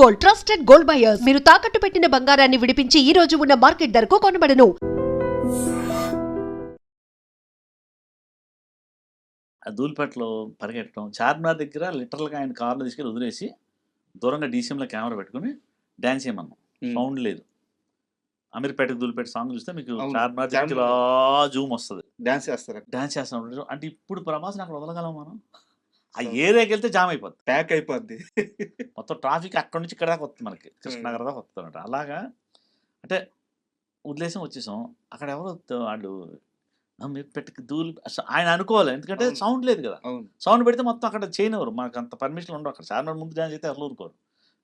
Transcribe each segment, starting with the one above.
Gold, trusted gold buyers. మీరు తాకట్టు పెట్టిన బంగారాన్ని విడిపించి ఈ రోజు ఉన్న మార్కెట్ ధరకు కొనబడను. ఆ ధూళిపేటలో పరిగెట్టడం, చార్మినార్ దగ్గర లిటరల్‌గా ఆయన కార్‌లో తీసుకెళ్ళి వదిలేసి, దూరంగా డీసీఎంలో కెమెరా పెట్టుకొని డాన్స్ చేయమన్నాం. సౌండ్ లేదు. అమీర్‌పేటకి ధూళిపేట సాంగ్ చూస్తే మీకు అవును. చార్మినార్ దగ్గరికి ఇలా జూమ్ వస్తది. డాన్స్ చేస్తారా? డాన్స్ చేస్తాం. అంటే ఇప్పుడు ప్రభాస్‌ని అక్కడ వదలగలం మనం? ఆ సో ఏరియాకెళ్తే జామ్ అయిపోద్ది. ప్యాక్ అయిపోద్ది. మొత్తం ట్రాఫిక్ అక్కడి నుంచి ఇక్కడ దాకా వస్తుంది మనకి. కృష్ణనగర్ దాకా వస్తుందన్నమాట. అలాగా అంటే వదిలేసాం వచ్చేసాం. అక్కడ ఎవరో ఆళ్ళు అమీర్‌పేటకి ఆయన అనుకోవాలి. ఎందుకంటే అవును. సౌండ్ లేదు కదా! అవును. సౌండ్ పెడితే మొత్తం అక్కడ చేయనివ్వరు. మనకంత పర్మిషన్‌లు ఉండవు అక్కడ. చార్మినార్ ముందు డాన్స్ అయితే అసలు ఊరుకోరు.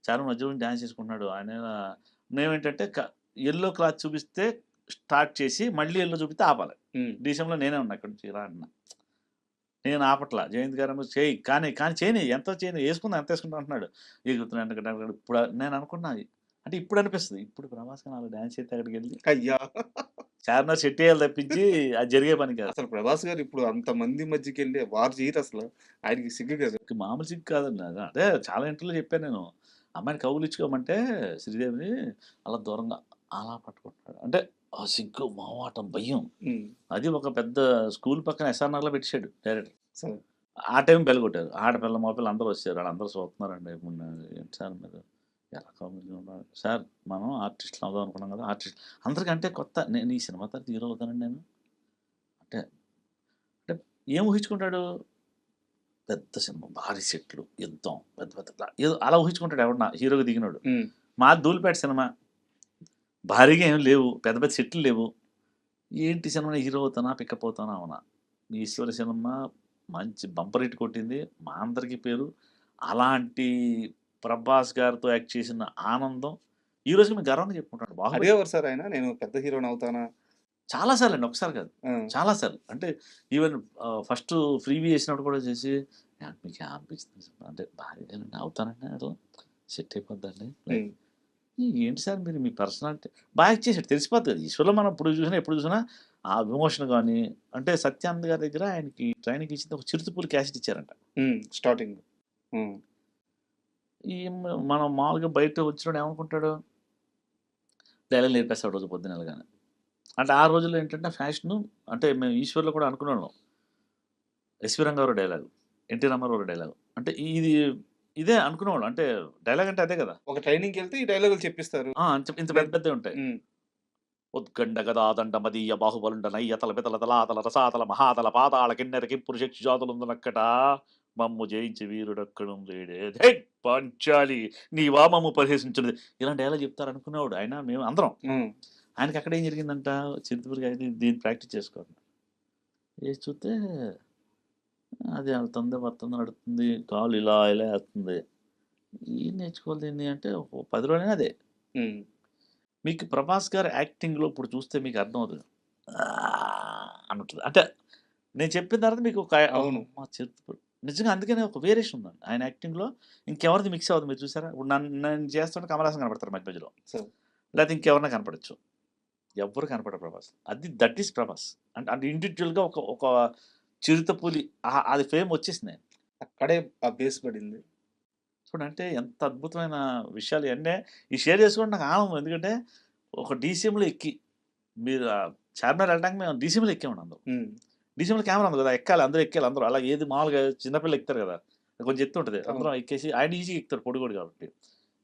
చార్మినార్ మధ్యలో నుంచి డాన్స్ చేసుకుంటున్నాడు. ఆయన మేమేంటంటే యెల్లో క్లాత్ చూపిస్తే స్టార్ట్ చేసి మళ్ళీ యెల్లో చూపిస్తే ఆపాలి. డీసీఎంలో నేనే ఉన్నా ఇక్కడి నుంచి రా అన్నా. నేను ఆపట్లా. జయంత్ గారేమో చెయ్యి కానీ చేయని ఎంత చేయని యేసుకుందాం ఎంత యేసుకుందాం అంటున్నాడు. ఎగురుతున్నాడు. ఇప్పుడు నేను అనుకున్నా అంటే ఇప్పుడు అనిపిస్తది. ఇప్పుడు ప్రభాస్ గారు అలా డాన్స్ చేస్తే అక్కడికెళ్ళి అయ్యా! చార్మినార్ సెట్ చేయాలి తప్పించి అది జరిగే పని కాదు. అసలు ప్రభాస్ గారు ఇప్పుడు అంతమంది మధ్యకెళ్ళి వార్ చేయరసలు. ఆయనకి సిగ్గు కదా! మామూలు సిగ్గు కాదండి. అదే చాలా ఇంటర్వ్యూలో చెప్పాను నేను. అమ్మాయిని కౌగిలించుకోమంటే శ్రీదేవిని అలా దూరంగా అలా పట్టుకుంటున్నాడు. అంటే ఆ సిగ్గు, మొహమాటం, భయం. అది ఒక పెద్ద స్కూల్ పక్కన ఎస్ఆర్‌నగర్‌లో పెట్టేసాడు డైరెక్టర్. సో ఆ టైం బెల్ కొట్టారు. ఆడపిల్ల, మగపిల్ల అందరూ వచ్చారు. ఆళ్ళందరూ చూస్తున్నారండి. ఏంటి సార్ మీరు ఎలా కౌగిలించుకుంటున్నారు? సార్ మనం ఆర్టిస్ట్‌లు అవుదాం అనుకున్నాం కదా! అందరికంటే కొత్త నేను ఈ సినిమా తర్వాత హీరో అవుతానండి నేను. అంటే అంటే ఏం ఊహించుకుంటాడు? పెద్ద సినిమా, భారీ సెట్‌లు, యుద్ధం, పెద్ద పెద్ద ఏదో అలా ఊహించుకుంటాడు ఎవడన్నా హీరోగా దిగినోడు. మాది ధూళిపేట సినిమా. భారీగా ఏమి లేవు. పెద్ద పెద్ద సెట్‌లు లేవు. ఏంటి సినిమా హీరో అవుతానా? పికప్ అవుతానా? అవునా? ఈశ్వరి సినిమా మంచి బంపర్ హిట్ కొట్టింది. మా అందరికీ పేరు. అలాంటి ప్రభాస్ గారితో యాక్ట్ చేసిన ఆనందం ఈ రోజుకి మేము గర్వంగా చెప్పుకుంటాం. బాహుబలి అడిగేవారు సార్ ఆయన నేను పెద్ద హీరోని అవుతానా? చాలా సార్లండి. ఒకసారి కాదు. ఆ! చాలా సార్లు. అంటే ఈవెన్ ఫస్ట్ ఫ్రీవీ చేసినప్పుడు కూడా చేసి మీకు అనిపించింది అంటే భారీగానే అవుతానండి అసలు సెట్ అయిపోద్దండి. లైక్ హ్మ్. ఏంటి సార్ మీరు మీ పర్సనాలిటీ బాగా యాక్ట్ చేసాడు. తెలిసిపోద్ది కదా! ఈశ్వర్‌లో మనం ఎప్పుడు చూసినా ఆ ఎమోషన్ గాని అంటే సత్యానంద్ గారి దగ్గర ఆయనకి ట్రైనింగ్ ఇచ్చింది ఒక చిరుతపులి క్యాసెట్ ఇచ్చారంట. స్టార్టింగ్. హ్మ్. ఈ మనం మామూలుగా బయట వచ్చినోడు ఏమనుకుంటాడు? డైలాగ్ నేర్పేస్తాడు రోజు పొద్దున ఎళ్ళగానే. అంటే ఆ రోజుల్లో ఏంటంటే ఫ్యాషను అంటే మేము ఈశ్వర్‌లో కూడా అనుకునేవాళ్ళం. S V Ranga Rao dialogue, NT Rama Rao dialogue. అంటే ఇదే అనుకునేవాళ్ళం. అంటే డైలాగ్ అంటే అదే కదా! ఒక ట్రైనింగ్‌కెళ్తే ఈ డైలాగులు చెప్పిస్తారు. ఆ! ఇంత పెద్ద పెద్దవి ఉంటాయి. హ్మ్. ఉద్గండ గదాదండ మదీయ బాహుబలుండ నయ్యతల బితల తలాతల రసాతల మహాతల పాతాళ కిన్నెర కింపురు శక్తి జాతులుందునక్కట మమ్ము జయించి వీరుడొక్కడు లేడే ధై పాంచాలి నీవా మమ్ము పరిహసించినది. ఇలాంటి డైలాగ్ చెప్తారు అనుకునేవాడు. ఆయన మేము అందరం. హ్మ్. ఆయనకి అక్కడ ఏం జరిగిందంట చిరుతపురికి అయితే దీన్ని ప్రాక్టీస్ చేసుకోవాలి. చేసి చూస్తే అది వెళ్తుంది, వస్తుంది, నడుస్తుంది. కాలు ఇలా ఇలా ఏస్తుంది. ఏం నేర్చుకోవాలి దీన్ని అంటే ఓ 10 రోజులైనా అదే. హ్మ్. మీకు 'ప్రభాస్' గారి యాక్టింగ్‌లో ఇప్పుడు చూస్తే మీకు అర్థమవుతది. అన్నట్లుగా. అంటే నేను చెప్పిన తర్వాత మీకు ఒక అవును. అమ్మ చిరుతపురి నిజంగా అందుకనే ఒక వేరియేషన్ ఉందండి. ఆయన యాక్టింగ్‌లో ఇంకెవరిది మిక్స్ అవ్వదు మీరు చూసారా? ఇప్పుడు నేను చేస్తుంటే కమల్ హాసన్ కనపడతారు మధ్య మధ్యలో. సో లేకపోతే ఇంకెవరైనా కనపడొచ్చు. ఎవ్వరు కనపడరు ప్రభాస్. That is 'Prabhas.' అంటే ఇండివిడ్యుయల్‌గా ఒక ఒక చిరుతపులి అది ఫేమ్ వచ్చేసింది. అక్కడే ఆ బేస్ పడింది. చూడండి ఎంత అద్భుతమైన విషయాలు ఇయన్నీ ఈ షేర్ చేసుకోవడం నాకు ఆనందం. ఎందుకంటే ఒక డీసీఎంలో ఎక్కి మీరు చార్మినార్ వెళ్ళడానికి మేము డీసీఎంలో ఎక్కామండి అందరం. హ్మ్. డీసీఎంలో కెమెరా ఉంది కదా! ఎక్కాలి అందరూ ఎక్కాలి అందరూ. అలా ఏది మామూలుగా చిన్నపిల్లలు ఎక్కుతారు కదా! కొంచెం ఎత్తు ఉంటది. అవును. అందరం ఎక్కేసి ఆయన ఈజీగా ఎక్కుతారు పొడుగోడు కాబట్టి.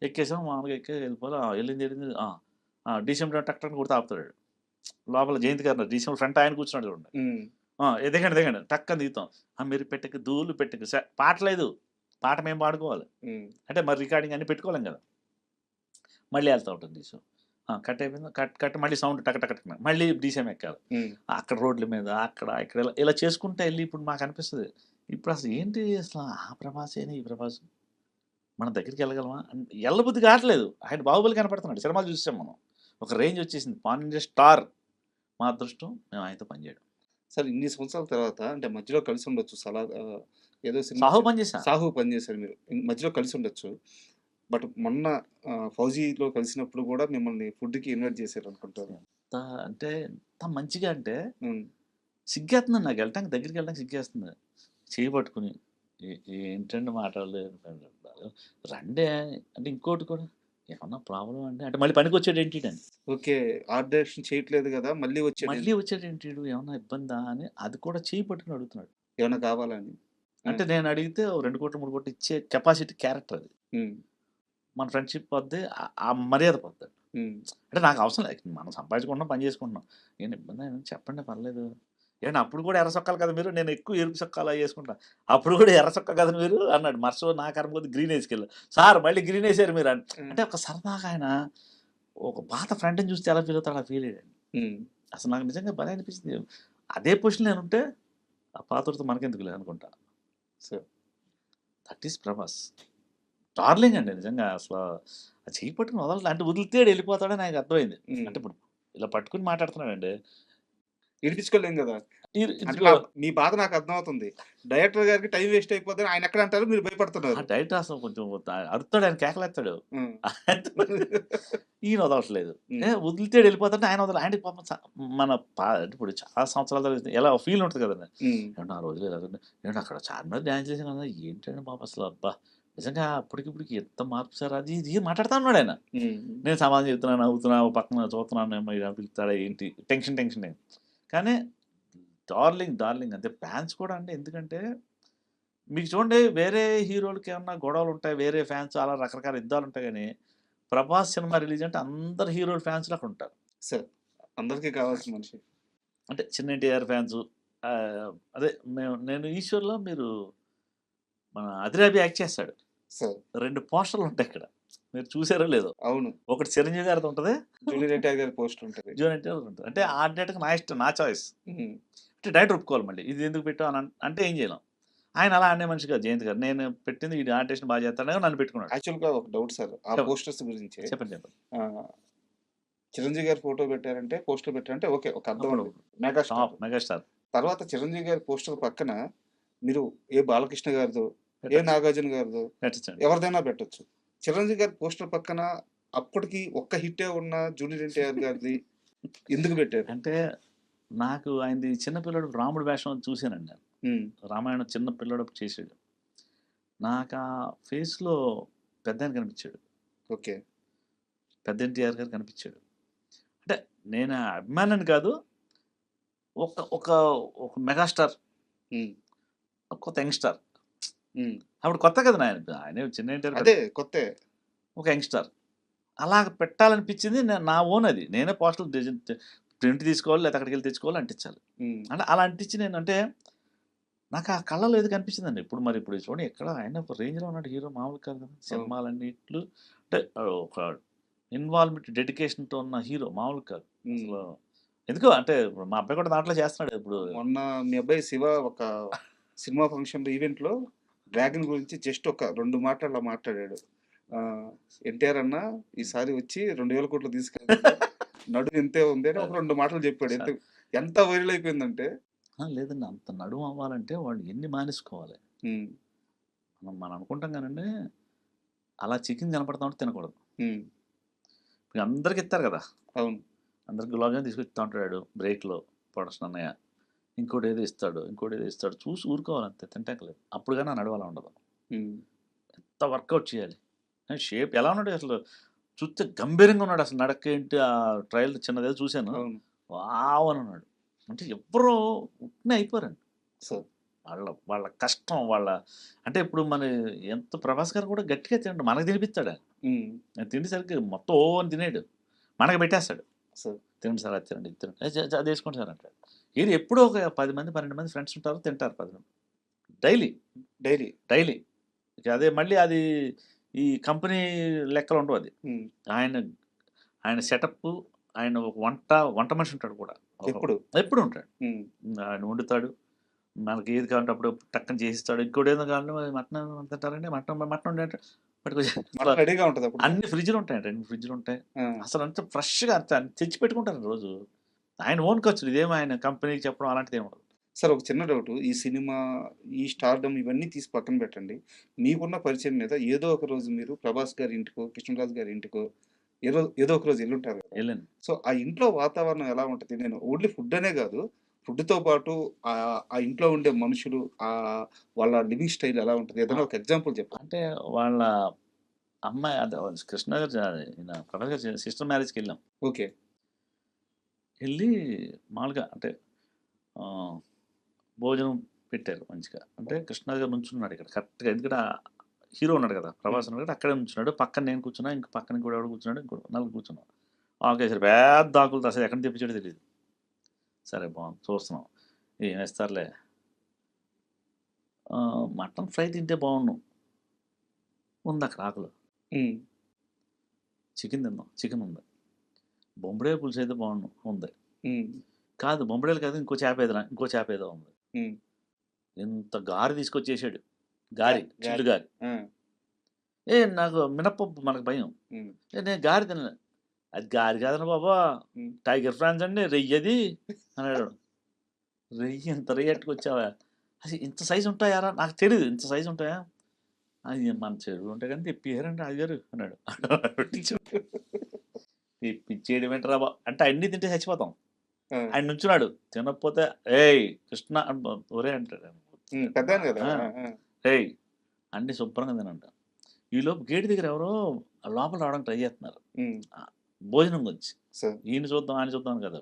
ఎక్కేసాం మామూలుగా ఎక్కి వెళ్ళిపోవాలి. ఎళ్ళింది. డీసీఎంలో టక్ టక్ కొడితే ఆపుతాడు. లోపల జయంత్ గారు డీసీఎంలో ఫ్రంట్ ఆయన కూర్చున్నాడు చూడండి. హ్మ్. దిగండి. టక్కని దిగుతాం. మీరు పెట్టెకు ధూళి పెట్టెకు పాట లేదు. పాట మేము పాడుకోవాలి. హ్మ్. అంటే మరి రికార్డింగ్ అన్నీ పెట్టుకోలేం కదా! మళ్ళీ ఎళ్తా ఉంటుంది డీసీఎం. కట్ అయిపోయింది. కట్ మళ్ళీ సౌండ్ టక టక టకన మళ్ళీ డీసీఎం ఎక్కాలి. హ్మ్. అక్కడ రోడ్ల మీద ఇక్కడ ఇలా చేసుకుంటా ఎళ్లి ఇప్పుడు మాకనిపిస్తది. ఇప్పుడు అసలు ఏంటి అసల ఆ ప్రభాసేనా ఈ ప్రభాస్? మనం దగ్గరికెళ్ళగలమా? ఎళ్ళబుద్ధి కావట్లేదు. ఆయన 'బాహుబలి' కనపడుతున్నాడు. సినిమాలు చూసేసాం మనం. ఒక రేంజ్ వచ్చేసింది. Pan India star. మా అదృష్టం మేము ఆయనతో పనిచేయడం. సార్ ఇన్ని సంవత్సరాల తర్వాత అంటే మధ్యలో కలిసి ఉండొచ్చు. ఏదో సినిమా 'సాహో' పని చేశా. 'సాహో' పని చేశారు మీరు. మధ్యలో కలిసి ఉండొచ్చు. బట్ మొన్న 'ఫౌజీలో' కలిసినప్పుడు గూడా మిమ్మల్ని ఫుడ్‌కి ఇన్వైట్ చేశారనుకుంటాను. ఎంత అంటే ఎంత మంచిగా అంటే హ్మ్. సిగ్గేస్తుందండి నాకెళ్ళటానికి దగ్గరికెళ్ళడానికి సిగ్గేస్తుంది. చెయ్యి పట్టుకొని ఏంటండి మాట్లాడలేదు రండే అంటే ఇంకోటి కూడా ఏమన్నా ప్రాబ్లం అండి అంటే మళ్ళీ పనికొచ్చాడు ఏంటి అని ఓకే. ఆర్ట్ డైరెక్షన్ చేయట్లేదు గదా! మళ్ళీ మళ్ళీ వచ్చాడేంటి? వచ్చాడు ఏంటి ఏమన్నా ఇబ్బందా అని అది కూడా చేయి పట్టుకుని అడుగుతున్నాడు. ఏమన్నా కావాలని? ఆ! అంటే నేను అడిగితే ఓ 2,00,00,000, 3,00,00,000 ఇచ్చే కెపాసిటీ క్యారెక్టర్ అది. హ్మ్. మన ఫ్రెండ్‌షిప్ పోద్ది. ఆ మర్యాద పోద్ది. హ్మ్. అంటే నాకు అవసరం లేదు. మనం సంపాదించుకుంటున్నాం, పని చేసుకుంటున్నాం. ఏం ఇబ్బంది ఏముంది చెప్పండి పర్లేదు. ఏవండీ అప్పుడు కూడా ఎర్ర సొక్కాలు కదా మీరు. నేను ఎక్కువ ఎరుపు సొక్కాలు అయి యేసుకుంటా. అప్పుడు కూడా ఎర్ర సొక్కా కదా మీరు అన్నాడు. మరుసటి రోజు నా కర్మ కొద్దీ గ్రీన్ యేసుకెళ్ళా. సార్ మళ్ళీ గ్రీన్ యేసారు మీరు హ్మ్. అంటే ఒక సరదాగా ఆయన ఒక పాత ఫ్రెండ్‌ని చూస్తే ఎలా ఫీల్ అవుతాడో అలా ఫీల్ అయ్యాడు. హ్మ్. అసలు నాకు నిజంగా భలే అనిపించింది. అదే పొజిషన్‌లో నేనుంటే ఆ పాతోడితో మనకెందుకులే అనుకుంటా. So that is Prabhas. Darling అండి నిజంగా అసల ఆ చెయ్యి పట్టుకొని వదలట్లే. అంటే వదిలితే ఈడెళ్ళిపోతాడని నాకు అర్థమైంది. హ్మ్. అంటే ఇప్పుడు ఇలా పట్టుకొని మాట్లాడుతున్నాడండి. ఇడిపించుకోలేం గదా! అంటే ఇదిగో మీ బాధ నాకు అర్థమవుతుంది. డైరెక్టర్ గారికి టైం వేస్ట్ అయిపోద్దని ఆయన ఎక్కడ అంటారు? మీరు ఆ భయపడుతున్నారు. డైరెక్టర్ అసలు కొంచెం అరుస్తాడు ఆయన కేకలేస్తాడు. హ్మ్. ఈయన వదలట్లేదు. హ్మ్. వదిలితే ఈడెళ్ళిపోతాడంటే ఆయన వదలడు. ఆయనకి పాపం మన అంటే ఇప్పుడు చాలా సంవత్సరాల తర్వాత ఎలా ఫీల్ ఉంటది కదండీ. హ్మ్. ఏవండీ ఆ రోజుల్లో ఇలాగుండే ఏవండీ అక్కడ చార్మినార్ డాన్స్ చేసాం కదా! ఏంటండి బాబు అసలు అబ్బా! నిజంగా అప్పటికిప్పటికి ఎంత మార్పు సార్ అది ఇది మాట్లాడుతా ఉన్నాడు ఆయన. హ్మ్. నేను సమాధానం చెప్తున్నా, నవ్వుతున్నా, ఓ పక్కన చూస్తున్నానేమో ఇలా పిలుస్తాడా ఏంటి? టెన్షన్. కానీ డార్లింగ్ అంతే. ఫ్యాన్స్ కూడా అండి ఎందుకంటే మీకు చూడండి వేరే హీరోలకేమన్నా గొడవలుంటాయి. వేరే ఫ్యాన్స్ అలా రకరకాల యుద్ధాలుంటాయి గానీ, 'ప్రభాస్' సినిమా రిలీజ్ అంటే అందరు హీరోల ఫ్యాన్స్‌లు అక్కడుంటారు. సో అందరికి కావాల్సిన మనిషి. అంటే చిన్న ఎన్టీఆర్ ఫ్యాన్సు అదే నేను 'ఈశ్వర్‌లో' మీరు మన 'అదిరాబి' యాక్ట్ చేస్తాడు. సో 2 పోస్టర్‌లుంటాయి ఇక్కడ. మీరు చూసారో లేదో? అవును. ఒకటి 'చిరంజీవి' గారిది ఉంటది. జూనియర్ ఎన్టీఆర్ గారి పోస్టర్ ఉంటది. జూనియర్ ఎన్టీఆర్‌ది ఉంటది. అంటే ఆ డేట్‌కి నా ఇష్టం. నా చాయిస్. హ్మ్. అంటే డైరెక్టర్ ఒప్పుకోవాలి మళ్ళీ. ఇది ఎందుకు పెట్టావు అంటే ఏం చేయలేం. ఆయన అలా అనే మనిషి కాదు జయంత్ గారు. నేను పెట్టింది ఈడు ఆర్టిస్ట్ బాగా చేస్తాడని నన్ను పెట్టుకున్నాడు. యాక్చువల్‌గా ఒక డౌట్ సార్. ఆ పోస్టర్స్ గురించే. చెప్పండి. ఆహ్, చిరంజీవి గారి ఫోటో పెట్టారంటే, పోస్టర్ పెట్టారంటే ఓకే. ఒక అర్థం అప్పుడు ఉంది. మెగాస్టార్. టాప్ మెగాస్టార్ తర్వాత చిరంజీవి గారి పోస్టర్ పక్కన మీరు ఏ బాలకృష్ణ గారిదో, ఏ పెట్టొచ్చు. నాగార్జున గారిదో పెట్టొచ్చండి. ఎవరిదైనా పెట్టొచ్చు. చిరంజీవి గారి పోస్టర్ పక్కన అప్పటికి ఒక్క హిట్టే ఉన్న జూనియర్ ఎన్టీఆర్ గారిది ఎందుకు పెట్టారు? అంటే నాకు ఆయనది చిన్న పిల్లోడు రాముడి వేషం చూసానండి నేను. హ్మ్. రామాయణం చిన్న పిల్లోడప్పుడు చేసాడు. నాకా ఫేస్‌లో పెద్దాయన కనిపించాడు. ఓకే. పెద్ద ఎన్టీఆర్ గారు కనిపించాడు. అంటే నేను అభిమానిని కాదు. ఒక ఒక ఒక మెగాస్టార్, హ్మ్. కొత్త యంగ్‌స్టార్. హ్మ్. అప్పుడు కొత్త కదా! ఆయన చిన్న ఎన్టీఆర్ అదే కొత్తే. ఒక యంగ్‌స్టార్. అలాగ పెట్టాలనిపించింది. నా ఓన్ అది. నేనే పోస్టర్‌లు ప్రింట్ తీసుకోవాలి, లేకపోతే అక్కడికెళ్ళి తెచ్చుకోవాలి, అంటించాలి. హ్మ్. అంటే అలా అంటించి నేనంటే నాకు ఆ కళ్ళలో ఏదో కనిపించిందండి. ఇప్పుడు చూడండి ఎక్కడ ఆయన ఒక రేంజ్‌లో ఉన్నాడు హీరో మామూలు కాదు కదా! అవును. సినిమాలన్నిట్లు అంటే ఒక ఇన్వాల్వ్‌మెంట్, డెడికేషన్‌తో ఉన్న హీరో మామూలు కాదు. హ్మ్. అసలు ఎందుకో అంటే ఇప్పుడు మా అబ్బాయి కూడా దాంట్లో చేస్తున్నాడు ఇప్పుడు. మొన్న మీ అబ్బాయి శివ ఒక సినిమా ఫంక్షన్‌లో ఈవెంట్‌లో 'డ్రాగన్' గురించి జస్ట్ ఒక 2 మాటలు అలా మాట్లాడాడు. ఆహ్, "ఎన్టీఆర్ అన్న ఈసారి వచ్చి 2000,00,00,000 తీసుకెళ్తాడు. నడుము ఇంతే ఉంది" అని ఒక 2 మాటలు చెప్పాడు. సార్ ఎంత వైరల్ అయిపోయిందంటే లేదండి అంత నడుము అవ్వాలంటే వాళ్ళు ఎన్ని మానేసుకోవాలి. హ్మ్. మనం అనుకుంటాం గానండి, అలా చికెన్ కనపడతా ఉంటే తినకూడదు. హ్మ్. ఇప్పుడు అందరికి ఇత్తారు కదా! అవును. అందరికి గులాబ్ జామ్ తీసుకొచ్చి ఇస్తా ఉంటాడు బ్రేక్‌లో ప్రొడక్షన్ అన్నయ్య. ఇంకోటేదో ఇస్తాడు. చూసి ఊరుకోవాలంతే తింటానికి. అప్పుడు గాని ఆ నడుము అలా ఉండదు. హ్మ్. ఎంత వర్కౌట్ చేయాలి. షేప్ ఎలా ఉన్నాడు అసలు చూస్తే గంభీరంగా ఉన్నాడు అసలు నడకేంటి ఆ ట్రైల్ చిన్నదేదో చూసాను. అవును. వావ్! అని అన్నాడు. అంటే ఎవ్వరు ఉట్టినే అయిపోరండి. సో వాళ్ళ వాళ్ళ కష్టం అంటే ఇప్పుడు ఎంత 'ప్రభాస్' గారు కూడా గట్టిగా తినడు. మనకు తినిపిస్తాడు ఆయన. హ్మ్. ఆయన తిండి సరిగ్గా మొత్తం ఓ అని తినేయడు. మనకు పెట్టేస్తాడు. సో తినండి సార్ అది తినండి, ఇది తినండి. అది వేసుకోండి సార్ అంటాడు. ఇది ఎప్పుడో ఒక 10 మంది, 12 మంది ఫ్రెండ్స్ ఉంటారు తింటారు 10 మంది. Daily, daily. డైలీ. ఇక అదే మళ్ళీ అది ఈ కంపెనీ లెక్కలు ఉండవు అది. హ్మ్. ఆయన ఆయన సెటప్పు, ఆయన ఒక వంట మనిషి ఉంటాడు కూడా. ఎప్పుడు? ఎప్పుడు ఉంటాడు. హ్మ్. ఆయన వండుతాడు. మనకి ఏది కావాలంటే అప్పుడు టక్కన చేసిస్తాడు. ఇంకోటేదో కావాలంటే మటన్ తింటారండి. మటన్ వండి అంటే పట్టుకొచ్చి అసల మటన్ రెడీగా ఉంటది అప్పుడు. అన్ని ఫ్రిడ్జ్‌లు ఉంటాయండి. 2 ఫ్రిడ్జ్‌లు ఉంటాయి. ఆ! అసలంత ఫ్రెష్‌గా తెచ్చి పెట్టుకుంటారు రోజు. ఆయన ఓన్ ఖర్చులు. ఇదేమి ఆయన కంపెనీకి చెప్పడం అలాంటిదేమి ఉండదు. సార్ ఒక చిన్న డౌటు. ఈ సినిమా, ఈ స్టార్‌డమ్ ఇవన్నీ తీసి పక్కన పెట్టండి. మీకున్న పరిచయం మీద ఏదో ఒక రోజు మీరు 'ప్రభాస్' గారి ఇంటికో, 'కృష్ణరాజు' గారి ఇంటికో ఏదో ఏదో ఒక రోజు ఎళ్ళుంటారు కదా! ఎళ్ళాను. సో, ఆ ఇంట్లో వాతావరణం ఎలా ఉంటది? నేను ఓన్లీ ఫుడ్ అనే గాదు. ఫుడ్‌తో పాటు ఆ ఇంట్లో ఉండే మనుషులు వాళ్ళ లివింగ్ స్టైల్ ఎలా ఉంటది? ఆ! ఏదైనా ఒక ఎగ్జాంపుల్ చెప్పండి. అంటే వాళ్ళ అమ్మాయి అదే కృష్ణ గారు ఈయన ప్రభాస్ గారి సిస్టర్ మ్యారేజ్‌కెళ్ళాం. ఓకే. ఎళ్లి మామూలుగా అంటే ఆహ్, భోజనం పెట్టారు మంచిగా. అంటే కృష్ణరాజు గారు నుంచున్నాడు ఇక్కడ కరెక్ట్‌గా. ఎందుకంటే హీరో ఉన్నాడు కదా! హ్మ్. ప్రభాస్ ఉన్నాడు కదా! అక్కడే నుంచున్నాడు. పక్కన నేను కూర్చున్నా. ఇంక పక్కన ఇంకోడు ఎవడో కూర్చున్నాడు. ఇంకో నలుగురు కూర్చున్నాం. ఆకేసారు. పెద్ద ఆకులతో అసలు ఎక్కడ నుంచి తెప్పించాడో తెలీదు. సరే బావుంది. చూస్తున్నాం. ఏమేస్తారులే. మటన్ ఫ్రై తింటే బావుండు. ఉందక్కడ ఆకులు. హ్మ్. చికెన్ తిందాం. చికెన్ ఉంది. బొంబిడాయల పులుసు అయితే బావుండు. ఉంది. హ్మ్. కాదు బొంబిడాయలు కాదు ఇంకో చేపేదిరా ఇంకో చేపేదో ఉంది. హ్మ్. ఇంత గారి తీసుకొచ్చేసాడు. గారి, చిల్లు గారి. గారి. ఆ! నాకు మినపప్పు మనకు భయం. హ్మ్. నేను గారి తినలే. అది గారి కాదండి బాబు. హ్మ్. టైగర్ ఫ్రాన్స్ అండి రొయ్యది అన్నాడు. రొయ్య ఇంత రొయ్య ఎట్టుకొచ్చావా? అసలు ఇంత సైజు ఉంటాయారా? నాకు తెలీదు ఇంత సైజు ఉంటాయా? అది మన చెరువులో ఉంటాయి కానీ తెప్పియారండి రాజుగారు అన్నాడు. తెప్పిచ్చేయడం ఏంట్రా అంటే అన్నీ తింటే చచ్చిపోతాం. ఆ! ఆయన నుంచున్నాడు. తినకపోతే "ఏయ్ కృష్ణ" ఒరేయ్ అంటాడు. హ్మ్. పెద్దాయన గదా! ఆ! ఆ! ఆ! "ఏయ్ అన్నీ శుభ్రంగా తినంట." ఈలోపు గేట్ దగ్గర ఎవరో లోపల రావడానికి ట్రై చేస్తున్నారు. హ్మ్. భోజనం గురించి. సో ఈయన చూద్దాం, ఆయన చూద్దాం అని కాదు.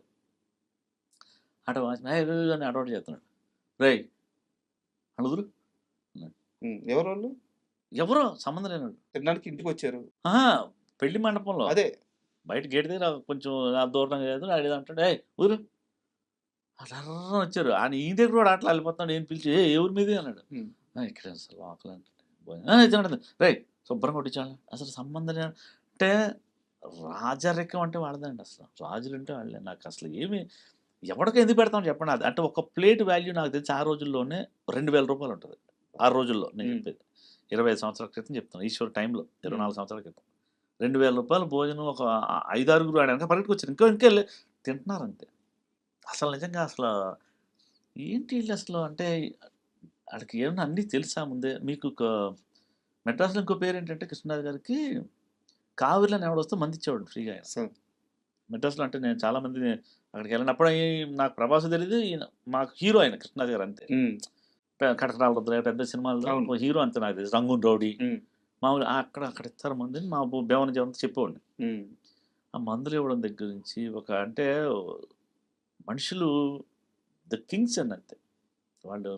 ఆటో వాచ్‌మెన్ "ఏయ్! అని అటోటి చేస్తున్నాడు. రేయ్ నలుగురు అన్నాడు. ఎవరోళ్ళు? ఎవరో సంబంధం లేనోళ్ళు. తినడానికి ఇంటికొచ్చారు. అహా! పెళ్లి మండపంలో. అదే. బయట గేట్ దగ్గర కొంచెం దూరంగా లేదు. ఆడేదో అంటాడు. "ఏయ్! ఊరు" అర్రర్రని వచ్చారు. ఈయన దగ్గర కూడా అట్లా వెళ్ళిపోతున్నాడు. ఈయన పిలిచి "ఏయ్! ఏ ఊరు మీది" అన్నాడు. హ్మ్. "ఇక్కడే అసలు లోకల్" అంటే. తినండి. రేయ్! శుభ్రంగా వడ్డించాలి. అసలు సంబంధం లే అంటే రాజరికం అంటే వాళ్ళదండి అసలు. రాజులంటే వాళ్ళే. నాకసలు ఏమి ఎవడికి ఎందుకు పెడతాం చెప్పండి. అది అంటే ఒక ప్లేట్ వాల్యూ నాకు తెలిసి ఆ రోజుల్లోనే రూ. 2000 ఉంటది. ఆ రోజుల్లో నేను హ్మ్. చెప్పేది. 25 సంవత్సరాల క్రితం చెప్తున్నా. ఈశ్వర్ టైంలో హ్మ్. 24 సంవత్సరాల క్రితం. రూ. 2000 భోజనం ఒక 5, 6గురు ఆడాక పరిగెట్టుకొచ్చారు. ఇంకెళ్ళి తింటున్నారంతే. అసలు నిజంగా ఏంటి ఈళ్ళసలు అంటే ఆళ్ళకి ఏమన్నా అన్నీ తెలుసా ముందే? మీకు మెడ్రాస్‌లో ఇంకో పేరేంటంటే కృష్ణరాజు గారికి కావిరిలో అని ఎవడొస్తే మందిచ్చేవాడు ఫ్రీగా ఆయన. సో మెడ్రాస్‌లో అంటే నేను చాలా మంది అక్కడికెళ్ళినప్పుడు నాకు ప్రభాస్ తెలీదు. ఈయన మాకు హీరో ఆయన కృష్ణరాజు గారు అంతే. హ్మ్. 'కటకటాల రుద్రయ్య' పెద్ద సినిమాల్లో అవును. ఓ హీరో అంతే నాకు తెలుసు. 'రంగూన్ రౌడీ' హ్మ్. మామూలుగా అక్కడ ఇస్తారు మందుని మా భేమన జీవనంతో చెప్పేవాడిని. హ్మ్. ఆ మందులు ఇవ్వడం దగ్గర నుంచి అంటే మనుషులు ద కింగ్స్ అండి అంతే. వాళ్ళు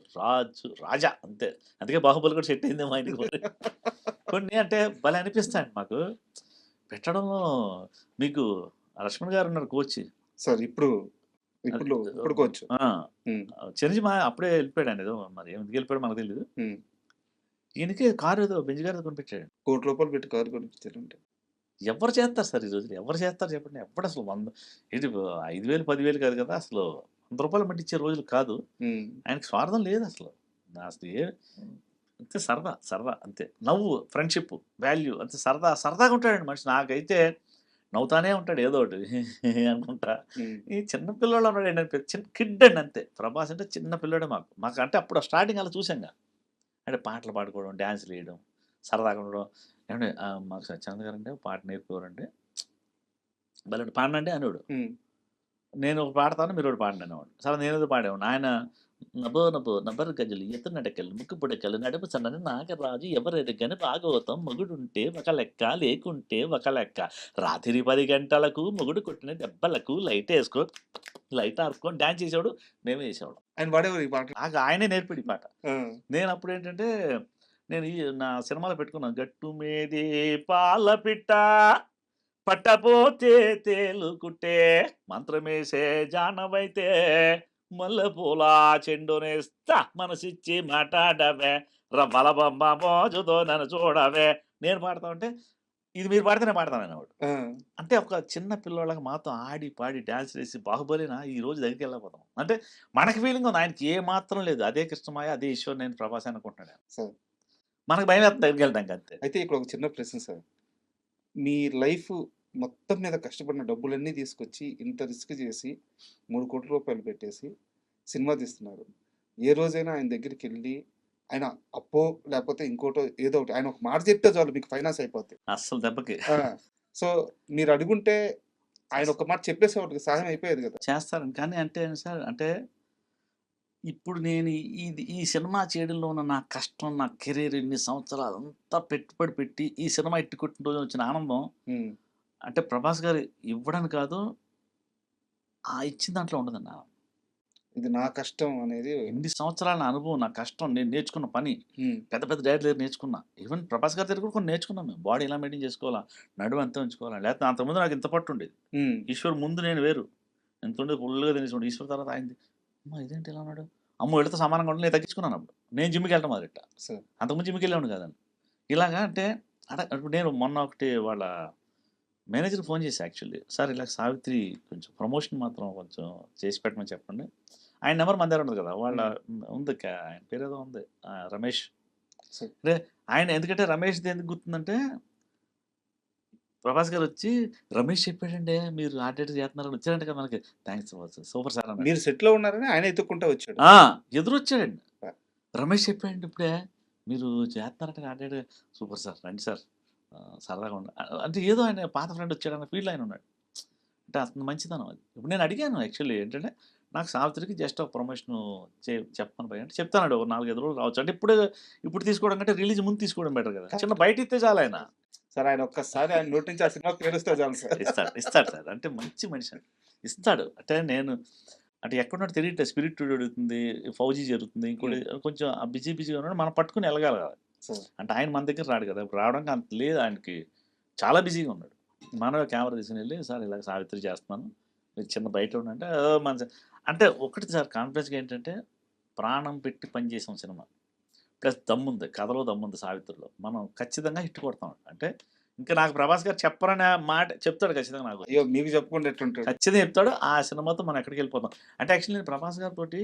రాజా అంతే. అందుకే 'బాహుబలి' కూడా సెట్ అయిందేమో ఆయనకి మరి. కొన్ని అంటే భలే అనిపిస్తాయండి మాకు. పెట్టడంలో మీకు 'లక్ష్మణ్' గారు ఉన్నారు కోచ్. సార్ ఇప్పుడు అది ఇప్పుడుకోవచ్చు. ఆ! హ్మ్. చిరంజీవి అప్పుడే వెళ్ళిపోయాడండి ఏదో మరి ఎందుకు వెళ్ళిపోయాడో మనకు తెలీదు. హ్మ్. ఈయనకి కారు ఏదో బెంజ్ కార్ ఏదో కొనిపించాడు. రూ. 1,00,00,000 పెట్టి కారు కొనిపించారంట. ఎవరు చేస్తారు సార్ ఈ రోజుల్లో? ఎవరు చేస్తారు చెప్పండి? ఎవ్వడసలు 100 ఏంటి 5,000, 10,000 కాదు కదా! అసలు రూ. 100 మట్టి ఇచ్చే రోజులు కాదు. హ్మ్. ఆయనకి స్వార్థం లేదసలు. అసలు అంతే సరదా, సరదా అంతే. నవ్వు, ఫ్రెండ్‌షిప్, వాల్యూ అంతే సరదాగా ఉంటాడండి మనిషి. నాకైతే నవ్వుతానే ఉంటాడు ఏదో ఒకటి అనుకుంటా. హ్మ్. ఈ చిన్న పిల్లోడు ఉన్నాడండి చిన్న కిడ్ అండి అంతే. ప్రభాస్ అంటే చిన్న పిల్లోడే మాకు. అంటే అప్పుడు స్టార్టింగ్ అలా చూసాంగా. అంటే పాటలు పాడుకోవడం, డాన్స్‌లేయడం, సరదాగా ఉండడం. ఏవండీ మాకు సత్యానంద్ గారంటే ఒక పాట నేర్పేవారండి. భలే పాడనండి అనేవాడు. హ్మ్. నేను ఒకటి పాడతాను మీరొకటి పాడండి అనేవాడు. సరే నేనేదో పాడేవాడిని. ఆయన నభో నభో నభర గజలు ఎత్తు నడకలు ముక్కు పుడకలు నడుము సన్నని నాగరాజు ఎవరెరుగని భాగవతం మొగుడుంటే ఒక లెక్క లేకుంటే ఒక లెక్క రాత్రి 10 గంటలకు మొగుడు కొట్టిన దెబ్బలకు లైట్ ఆర్పుకొని డాన్స్ చేసేవాడు. మేమే చేసేవాళ్ళం. ఆయన పాడేవారు ఈ పాట. నాకు ఆయనే నేర్పాడు ఈ పాట. ఆ! నేనప్పుడేంటంటే నేను నా సినిమాలో పెట్టుకున్నాను. గట్టు మీది పాల పిట్ట పట్టపోతే తేలుకుట్టే మంత్రమేసే జానవైతే మల్లెపూల చెండునేస్తా మనసిచ్చి మాటాడవే రవ్వల బొమ్మ మోజుతో నన్ను చూడవే నేను పాడుతా ఉంటే ఇది మీరు పాడితే నేను పాడతాను అనేవాడు. ఆ! అంటే ఒక చిన్న పిల్లోళ్ళకి మాతో ఆడి పాడి డాన్స్ వేసి బాహుబలినా ఈ రోజు దగ్గరికెళ్ళకపోతాం. అంటే మనకి ఫీలింగ్ ఉంది. ఆయనకి ఏ మాత్రం లేదు. అదే కృష్ణమాయ, అదే ఈశ్వర్ నేను ప్రభాస్ అనుకుంటున్నాడు ఆయన. సార్ మనకు భయమేస్తుంది దగ్గరికెళ్ళడానికి అంతే. అయితే ఇక్కడ ఒక చిన్న ప్రశ్న సార్. మీ లైఫ్ మొత్తం మీద కష్టపడిన డబ్బులన్నీ తీసుకొచ్చి ఇంత రిస్క్ చేసి రూ. 3,00,00,000 పెట్టేసి సినిమా తీస్తున్నారు. ఏ రోజైనా ఆయన దగ్గరికెళ్ళి ఆయన అప్పో లేకపోతే ఇంకోటో ఏదో ఒకటి ఆయన ఒక మాట చెప్తే చాలు మీకు ఫైనాన్స్ అయిపోద్ది. అస్సలు దెబ్బకి. ఆ! సో మీరు అడుగుంటే ఆయన ఒక మాట చెప్పేసేవాడికి సహాయం అయిపోయేది కదా! చేస్తారండి. కానీ అంటే సార్ అంటే ఇప్పుడు నేను ఈ సినిమా చేయడంలో ఉన్న నా కష్టం, నా కెరీర్ ఇన్ని సంవత్సరాలు అంతా పెట్టుబడి పెట్టి ఈ సినిమా హిట్ కొట్టిన రోజు వచ్చిన ఆనందం హ్మ్. అంటే ప్రభాస్ గారు ఇవ్వడానికి కాదు, ఆ ఇచ్చిన దాంట్లో ఉండదండి ఆనందం. ఇది నా కష్టం అనేది. ఎన్ని సంవత్సరాల నా అనుభవం, నా కష్టం, నేను నేర్చుకున్న పని, హ్మ్. పెద్ద పెద్ద డైరెక్టర్ దగ్గర నేర్చుకున్నా. ఈవెన్ ప్రభాస్ గారి దగ్గర కూడా కొన్ని నేర్చుకున్నాం మేము. బాడీ ఎలా మెయింటైన్ చేసుకోవాలా, నడుము ఎంత ఉంచుకోవాలా, లేకపోతే అంతకుముందు నాకు ఇంత పట్టు ఉండేది. హ్మ్. ఈశ్వర్ ముందు నేను వేరు. ఎంత ఉండేది ఫుల్‌గా తినేసేవాడిని. ఈశ్వర్ తర్వాత ఆయనది. అమ్మా! ఇదేంటి ఇలా ఉన్నాడు? అమ్మో! వీళ్ళతో సమానంగా ఉండాలి. నేను తగ్గించుకున్నాను అప్పుడు. నేను జిమ్‌కి వెళ్ళడం మొదలెట్టా. సో అంతకుముందు జిమ్‌కి వెళ్ళేవాడిని కాదండి. ఇలాగా అంటే ఇప్పుడు నేను మొన్న ఒకటి వాళ్ళ మేనేజర్‌కి ఫోన్ చేశా యాక్చువల్లీ. సార్ ఇలా సావిత్రి కొంచెం ప్రమోషన్ మాత్రం కొంచెం చేసి పెట్టమని చెప్పండి. ఆయన నంబర్ మన దగ్గర ఉండదు కదా! వాళ్ళ ఉంది ఆయన పేరేదో ఉంది. రమేష్. సో అంటే ఆయన ఎందుకంటే రమేష్‌ది ఎందుకు గుర్తుందంటే ప్రభాస్ గారొచ్చి "రమేష్ చెప్పాడండి మీరు ఆర్ట్ డైరెక్టర్ చేస్తున్నారని" వచ్చారంట కదా మనకి. థాంక్స్ సూపర్ సార్ అన్నాడు. మీరు సెట్‌లో ఉన్నారని ఆయన ఎతుక్కుంటా వచ్చాడు. ఆ! ఎదురొచ్చాడండి. ఆ! రమేష్ చెప్పాడండి ఇప్పుడే మీరు చేస్తున్నారట ఆర్ట్ డైరెక్టర్. సూపర్ సార్ రండి సార్. సరదాగా అంటే ఏదో ఆయన పాత ఫ్రెండ్ వచ్చాడన్న ఫీల్‌లో ఆయన ఉన్నాడు. అంటే అంత మంచితనం అది. ఇప్పుడు నేను అడిగాను యాక్చువల్లీ ఏంటంటే, నాకు సావిత్రికి జస్ట్ ఒక ప్రమోషను చెప్పమని భయ్యా అంటే చెప్తానండి ఒక 4, 5 రోజులు రావచ్చు. అంటే ఇప్పుడు తీసుకోవడం కంటే రిలీజ్ ముందు తీసుకోవడం బెటర్ కదా! చిన్న బయట ఇస్తే చాలు ఆయన. సార్ ఆయన ఒక్కసారి ఆయన నోటి నుంచి ఆ సినిమా పేరొస్తే చాలు సార్. ఇస్తాడు సార్. అంటే మంచి మనిషి అండి. ఇస్తాడు. అంటే నేను అంటే ఎక్కడున్నాడో తెలియట్లేదు. స్పిరిట్ జరుగుతుంది, ఫౌజీ జరుగుతుంది. ఇంకోటి కొంచెం బిజీగా ఉన్నాడు. మనం పట్టుకొని ఎళ్ళగాలి కదా! సో అంటే ఆయన మన దగ్గర రాడు కదా! ఇప్పుడు రావడానికి అంత లేదు ఆయనకి. చాలా బిజీగా ఉన్నాడు. మనమే కెమెరా తీసుకొని వెళ్ళి, "సార్ ఇలాగ సావిత్రి చేస్తున్నాను. మీరు చిన్న బయట ఉండంటే" అంటే ఒకటి సార్ కాన్ఫిడెన్స్‌గా ఏంటంటే, ప్రాణం పెట్టి పని చేసాం సినిమా. ప్లస్ దమ్ముంది. కథలో దమ్ముంది 'సావిత్రిలో.' మనం ఖచ్చితంగా హిట్ కొడతాం. అంటే ఇంకా నాకు ప్రభాస్ గారు చెప్పరనే మాట చెప్తాడు ఖచ్చితంగా నాకు. అయ్యో! మీకు చెప్పకుండా ఎట్టుంటాడు. ఖచ్చితంగా చెప్తాడు. ఆ సినిమాతో మనం ఎక్కడికెళ్ళిపోతాం. అంటే యాక్చువల్లీ నేను ప్రభాస్ గారితోటి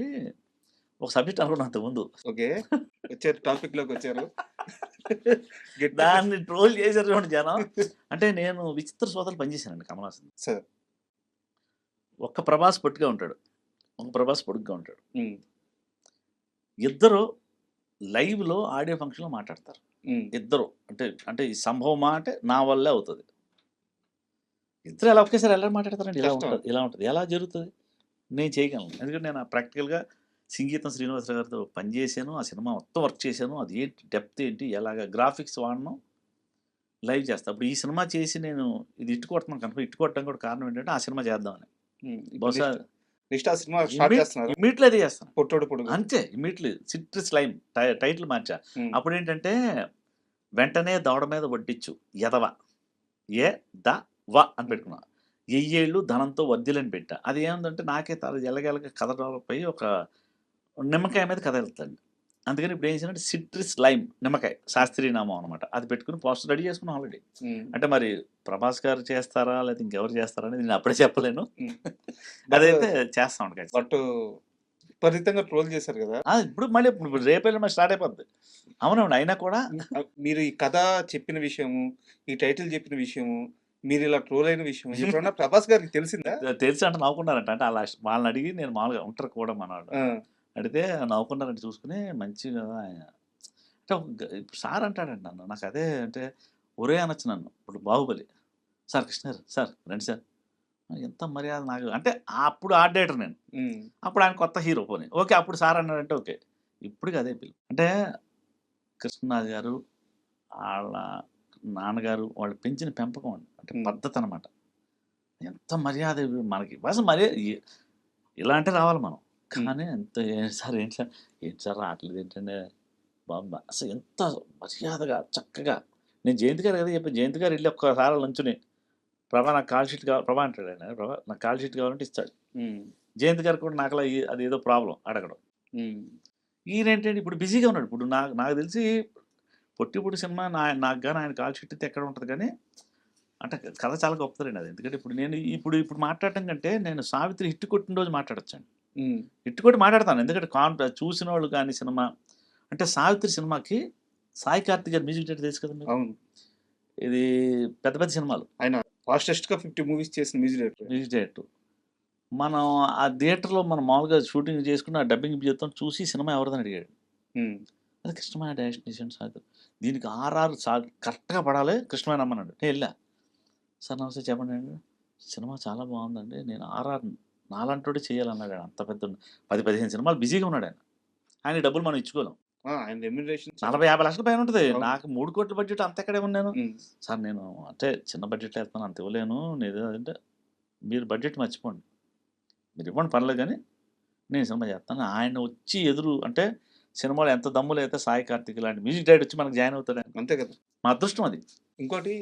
ఒక సబ్జెక్ట్ అనుకున్నాను అంతకుముందు. ఓకే. వచ్చారు టాపిక్‌లోకొచ్చారు. గట్టి దాన్ని ట్రోల్ చేసారు చూడండి జనం. అంటే నేను 'విచిత్ర సోదరులు' పనిచేశానండి కమల్ హాసన్. సార్. ఒక్క ప్రభాస్ పొట్టిగా ఉంటాడు. ఒక ప్రభాస్ పొడుగ్గా ఉంటాడు. హ్మ్. ఇద్దరు లైవ్‌లో ఆడియో ఫంక్షన్‌లో మాట్లాడతారు. హ్మ్. ఇద్దరు. అంటే ఈ సంభవమా అంటే నా వల్లే అవుతది. ఇద్దరు ఎలా ఒకేసారి ఎలా మాట్లాడతారండి? ఇలా కష్టం. ఉంటది. ఇలా ఉంటది. ఎలా జరుగుతది? నేను చేయగలను. ఎందుకంటే నేను ప్రాక్టికల్‌గా సంగీతం శ్రీనివాసరావు గారితో పనిచేశాను. ఆ సినిమా మొత్తం వర్క్ చేశాను. అది ఏంటి డెప్త్ ఏంటి? ఎలాగా గ్రాఫిక్స్ వాడను. లైవ్ చేస్తా. ఇప్పుడు ఈ సినిమా చేసి నేను ఇది హిట్ కొడుతున్నాను కనుక హిట్ కొట్టడానికి కూడా కారణం ఏంటంటే ఆ సినిమా చేద్దామని. హ్మ్. ఇప్పుడు బహుశా నెక్స్ట్ ఆ సినిమా స్టార్ట్ చేస్తున్నారా? ఇమ్మీడియేట్‌లీ అదే చేస్తాను. పొట్టోడు పొడుగు. అంతే ఇమ్మీడియేట్‌లీ సిట్రస్ లైమ్ టైటిల్ మార్చా. హ్మ్. అప్పుడేంటంటే వెంటనే దవడ మీద వడ్డిచ్చు ఎదవ ఏ ద వ అని పెట్టుకున్నా. ఎయ్యేళ్ళు ధనంతో వర్ధిల్లని పెట్టా. అది ఏముందంటే నాకే ఎల్లగెల్లగా కథ డెవలప్ అయ్యి ఒక నిమ్మకాయ మీద కథ ఎళ్తదండి. అందుకని ఇప్పుడు ఏం చేశానంటే సిట్రస్ లైమ్ నిమ్మకాయ శాస్త్రీయ నామం అనమాట. అది పెట్టుకొని పోస్టర్ రెడీ చేసుకున్నాం ఆల్రెడీ. హ్మ్. అంటే మరి ప్రభాస్ గారు చేస్తారా? లేకపోతే ఇంకెవరు చేస్తారా అనేది నేను అప్పుడే చెప్పలేను. హ్మ్. అదైతే చేస్తామండి ఖచ్చితంగా. బట్ విపరీతంగా ట్రోల్ చేశారు కదా! ఇప్పుడు మళ్ళీ ఇప్పుడు రేపెల్లుండి స్టార్ట్ అయిపోద్ది. అవునండి. అయినా కూడా మీరు ఈ కథ చెప్పిన విషయము, ఈ టైటిల్ చెప్పిన విషయము, మీరిలా ట్రోల్ అయిన విషయం ఎప్పుడన్నా ప్రభాస్ గారికి తెలిసిందా? తెలిసి అంటే నవ్వుకున్నారంట. అంటే వాళ్ళని అడిగి నేను మామూలుగా ఉంటారు కూడా మనోళ్ళు. ఆ! అడిగితే నవ్వుకున్నారంట చూసుకొని మంచిగా కదా ఆయన అంటే ఇప్పుడు సార్ అంటాడండి నన్ను. నాకదే అంటే ఒరేయ్ అనొచ్చు నన్ను. ఇప్పుడు 'బాహుబలి' సార్ కృష్ణ గారు, సార్ రండి సార్. ఎంత మర్యాద నాకు అంటే అప్పుడు ఆర్ట్ డైరెక్టర్ నేను. హ్మ్. అప్పుడు ఆయన కొత్త హీరో పోనీ. ఓకే. అప్పుడు సార్ అన్నాడంటే ఓకే. ఇప్పటికి అదే పిలుపు. అంటే కృష్ణరాజు గారు, ఆళ్ళ నాన్నగారు వాళ్ళు పెంచిన పెంపకం అండి. అంటే పద్ధతనమాట. ఎంత మర్యాద మనకి అసలు ఇలా అంటే రావాలి మనం. కానీ ఎంత ఏంటి సార్ రావట్లేదు ఏంటండి బాబు అసలు ఎంత మర్యాదగా చక్కగా నేను జయంత్ గారు కదా చెప్పాను. జయంత్ గారు వెళ్ళి ఒక్కసారి లంచుని ప్రభా నాకు కాల్ షీట్ కావాలి ప్రభా అంటాడు ఆయన. ప్రభా నాకు కాల్ షీట్ కావాలంటే ఇస్తాడు. హ్మ్. జయంత్ గారు కూడా నాకులా అదేదో ప్రాబ్లం అడగడం. హ్మ్. ఈయనేంటంటే ఇప్పుడు బిజీగా ఉన్నాడు. ఇప్పుడు నాకు తెలిసి పొట్టి సినిమా నాకు గాని ఆయన కాల్ షీట్ అయితే ఎక్కడ ఉంటది కానీ అంటే కథ చాలా గొప్పదండి అది. ఎందుకంటే ఇప్పుడు నేను ఇప్పుడు మాట్లాడటం కంటే నేను 'సావిత్రి' హిట్ కొట్టిన రోజు మాట్లాడొచ్చండి. హ్మ్. హిట్ కొట్టి మాట్లాడతాను. ఎందుకంటే చూసినోళ్ళు గాని సినిమా అంటే 'సావిత్రి' సినిమాకి సాయి కార్తిక్ గారి మ్యూజిక్ డైరెక్టర్ తెలుసు కదా మీకు? అవును. ఇది పెద్ద పెద్ద సినిమాలు. ఆయన ఫాస్టెస్ట్‌గా 50 మూవీస్ చేసిన మ్యూజిక్ డైరెక్టర్. Music director. మనం ఆ థియేటర్‌లో మనం మామూలుగా షూటింగ్ చేసుకుని ఆ డబ్బింగ్ చెప్తాం చూసి సినిమా ఎవరిదని అడిగాడు. హ్మ్. అది కృష్ణమాయ డైరెక్షన్ చేసాడు సావిత్రి. దీనికి ఆర్ఆర్ కరెక్ట్‌గా పడాలి కృష్ణమాయ రమ్మన్నాడు. నేను ఎళ్ళా. సార్ నమస్తే చెప్పండి అండి. సినిమా చాలా బాగుందండి. నేను ఆర్ఆర్ నాలంటోడు చేయాలన్నాడు ఆయన. అంత పెద్ద 10-15 సినిమాలు బిజీగా ఉన్నాడు ఆయన. ఆయనకి డబ్బులు మనం ఇచ్చుకోలేం. ఆయన రెమ్యునరేషన్ 40-50 లక్షల పైన ఉంటుంది. అవును. నాకు 3 కోట్ల బడ్జెట్ అంత ఎక్కడే ఉన్నాను. ఉమ్. సార్ నేను అంటే చిన్న బడ్జెట్లో వెళ్తాను, అంత ఇవ్వలేను. నేను అంటే మీరు బడ్జెట్ మర్చిపోండి, మీరు ఇవ్వండి పర్లేదు కానీ నేను సినిమా చేస్తాను. ఆయన వచ్చి ఎదురు అంటే సినిమాలో ఎంత దమ్ములు అయితే సాయి కార్తిక్ లాంటి మ్యూజిక్ డైరెక్టర్ వచ్చి మనకు జాయిన్ అవుతాడు. అంతే కదా. మా అదృష్టం అది. ఇంకోటి